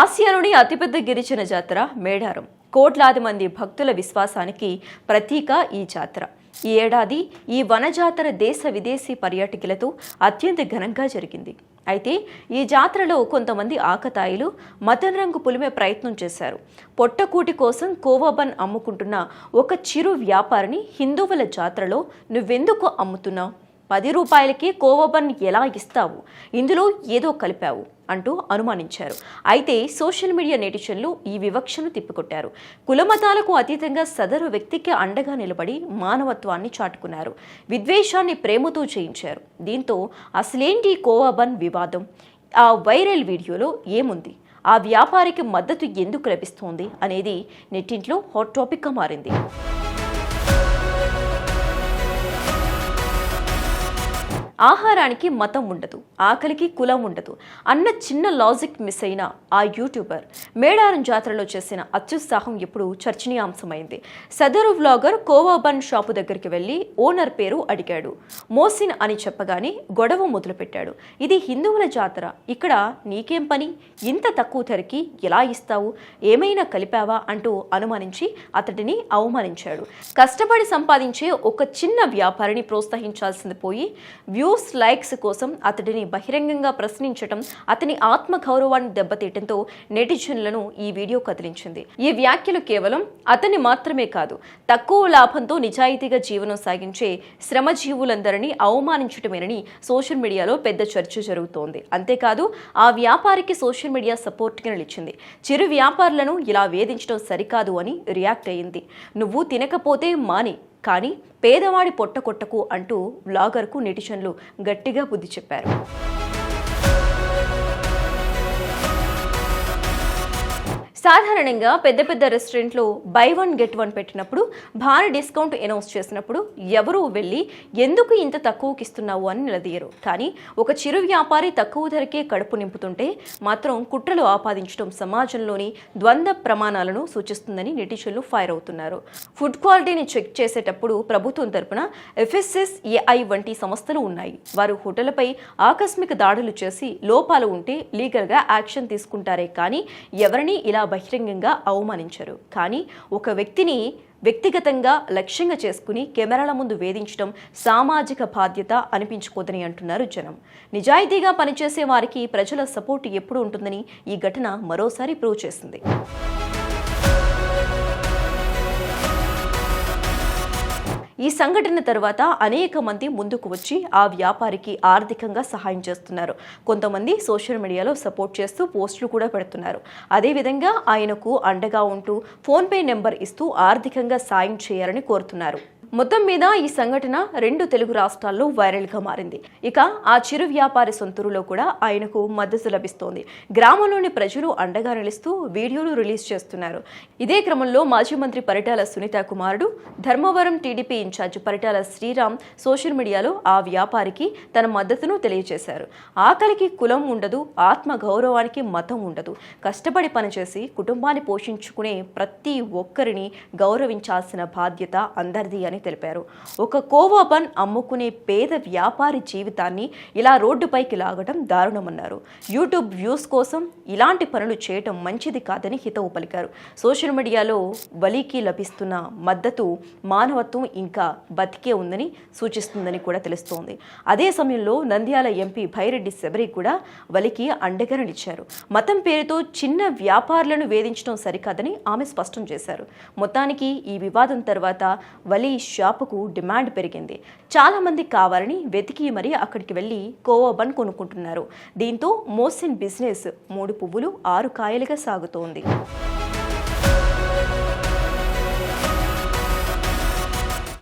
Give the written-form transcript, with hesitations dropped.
ఆసియాలోని అతిపెద్ద గిరిజన జాతర మేడారం. కోట్లాది మంది భక్తుల విశ్వాసానికి ప్రతీక ఈ జాతర. ఈ ఏడాది ఈ వనజాతర దేశ విదేశీ పర్యాటకులతో అత్యంత ఘనంగా జరిగింది. అయితే ఈ జాతరలో కొంతమంది ఆకతాయిలు మదన్ రంగు పులిమే ప్రయత్నం చేశారు. పొట్టకూటి కోసం కోవాబన్ అమ్ముకుంటున్న ఒక చిరు వ్యాపారిని హిందువుల జాతరలో నువ్వెందుకు అమ్ముతున్నావు, 10 రూపాయలకి కోవాబన్ ఎలా ఇస్తావు, ఇందులో ఏదో కలిపావు అంటూ అనుమానించారు. అయితే సోషల్ మీడియా నెటిజన్లు ఈ వివక్షను తిప్పికొట్టారు. కులమతాలకు అతీతంగా సదరు వ్యక్తికి అండగా నిలబడి మానవత్వాన్ని చాటుకున్నారు. విద్వేషాన్ని ప్రేమతో చేయించారు. దీంతో అసలేంటి కోవాబన్ వివాదం, ఆ వైరల్ వీడియోలో ఏముంది, ఆ వ్యాపారికి మద్దతు ఎందుకు లభిస్తోంది అనేది నెట్టింట్లో హాట్ టాపిక్గా మారింది. ఆహారానికి మతం ఉండదు, ఆకలికి కులం ఉండదు అన్న చిన్న లాజిక్ మిస్ అయిన ఆ యూట్యూబర్ మేడారం జాతరలో చేసిన అత్యుత్సాహం ఇప్పుడు చర్చనీయాంశమైంది. సదరు వ్లాగర్ కోవాబన్ షాపు దగ్గరికి వెళ్లి ఓనర్ పేరు అడిగాడు. మోసిన్ అని చెప్పగానే గొడవ మొదలుపెట్టాడు. ఇది హిందువుల జాతర, ఇక్కడ నీకేం పని, ఇంత తక్కువ ధరకి ఎలా ఇస్తావు, ఏమైనా కలిపావా అంటూ అనుమానించి అతడిని అవమానించాడు. కష్టపడి సంపాదించే ఒక చిన్న వ్యాపారిని ప్రోత్సహించాల్సింది పోయి వ్యూస్ లైక్స్ కోసం అతడిని బహిరంగంగా ప్రశ్నించడం అతని ఆత్మగౌరవాన్ని దెబ్బతీయడంతో నెటిజన్లను ఈ వీడియో కదిలించింది. ఈ వ్యాఖ్యలు కేవలం అతన్ని మాత్రమే కాదు, తక్కువ లాభంతో నిజాయితీగా జీవనం సాగించే శ్రమజీవులందరినీ అవమానించటమేనని సోషల్ మీడియాలో పెద్ద చర్చ జరుగుతోంది. అంతేకాదు ఆ వ్యాపారికి సోషల్ మీడియా సపోర్ట్గా నిలిచింది. చిరు వ్యాపారులను ఇలా వేధించడం సరికాదు అని రియాక్ట్ అయ్యింది. నువ్వు తినకపోతే మాని, కానీ పేదవాడి పొట్ట కొట్టకు అంటూ వ్లాగర్కు నెటిజన్లు గట్టిగా బుద్ధి చెప్పారు. సాధారణంగా పెద్ద పెద్ద రెస్టారెంట్లో బై 1 గెట్ 1 పెట్టినప్పుడు, భారీ డిస్కౌంట్ అనౌన్స్ చేసినప్పుడు ఎవరూ వెళ్ళి ఎందుకు ఇంత తక్కువకి ఇస్తున్నావు అని నిలదీయరు. కానీ ఒక చిరు వ్యాపారి తక్కువ ధరకే కడుపు నింపుతుంటే మాత్రం కుట్రలు ఆపాదించడం సమాజంలోని ద్వంద్వ ప్రమాణాలను సూచిస్తుందని నెటిజన్లు ఫైర్ అవుతున్నారు. ఫుడ్ క్వాలిటీని చెక్ చేసేటప్పుడు ప్రభుత్వం తరపున FSSAI వంటి సంస్థలు ఉన్నాయి. వారు హోటళ్లపై ఆకస్మిక దాడులు చేసి లోపాలు ఉంటే లీగల్గా యాక్షన్ తీసుకుంటారే కానీ ఎవరిని ఇలా బహిరంగంగా అవమానించరు. కానీ ఒక వ్యక్తిని వ్యక్తిగతంగా లక్ష్యంగా చేసుకుని కెమెరాల ముందు వేధించడం సామాజిక బాధ్యత అనిపించుకోదని అంటున్నారు జనం. నిజాయితీగా పనిచేసే వారికి ప్రజల సపోర్ట్ ఎప్పుడు ఉంటుందని ఈ ఘటన మరోసారి ప్రూవ్ చేసింది. ఈ సంఘటన తర్వాత అనేక మంది ముందుకు వచ్చి ఆ వ్యాపారికి ఆర్థికంగా సహాయం చేస్తున్నారు. కొంతమంది సోషల్ మీడియాలో సపోర్ట్ చేస్తూ పోస్టులు కూడా పెడుతున్నారు. అదేవిధంగా ఆయనకు అండగా ఉంటూ ఫోన్పే నెంబర్ ఇస్తూ ఆర్థికంగా సాయం చేయాలని కోరుతున్నారు. మొత్తం మీద ఈ సంఘటన 2 తెలుగు రాష్ట్రాల్లో వైరల్గా మారింది. ఇక ఆ చిరు వ్యాపారి సొంతూరులో కూడా ఆయనకు మద్దతు లభిస్తోంది. గ్రామంలోని ప్రజలు అండగా నిలుస్తూ వీడియోలు రిలీజ్ చేస్తున్నారు. ఇదే క్రమంలో మాజీ మంత్రి పరిటాల సునీత కుమారుడు, Dharmavaram TDP incharge Paritala Sriram social మీడియాలో ఆ వ్యాపారికి తన మద్దతును తెలియజేశారు. ఆకలికి కులం ఉండదు, ఆత్మ గౌరవానికి మతం ఉండదు, కష్టపడి పనిచేసి కుటుంబాన్ని పోషించుకునే ప్రతి ఒక్కరిని గౌరవించాల్సిన బాధ్యత అందరిది అని తెలిపారు. ఒక కోవాబన్ అమ్ముకునే పేద వ్యాపారి జీవితాన్ని ఇలా రోడ్డుపైకి లాగడం దారుణమన్నారు. యూట్యూబ్ వ్యూస్ కోసం ఇలాంటి పనులు చేయటం మంచిది కాదని హితవు పలికారు. సోషల్ మీడియాలో వలీకి లభిస్తున్న మద్దతు మానవత్వం ఇంకా బతికే ఉందని సూచిస్తుందని కూడా తెలుస్తోంది. అదే సమయంలో నంద్యాల ఎంపీ భైరెడ్డి శబరి కూడా వలికి అండగా నిలిచారు. మతం పేరుతో చిన్న వ్యాపారులను వేధించడం సరికాదని ఆమె స్పష్టం చేశారు. మొత్తానికి ఈ వివాదం తర్వాత వలి షాపుకు డిమాండ్ పెరిగింది. చాలా మంది కావాలని వెతికి మరీ అక్కడికి వెళ్లి కోవాబన్ కొనుక్కుంటున్నారు. దీంతో మోసిన్ బిజినెస్ 3 పువ్వులు 6 కాయలుగా సాగుతోంది.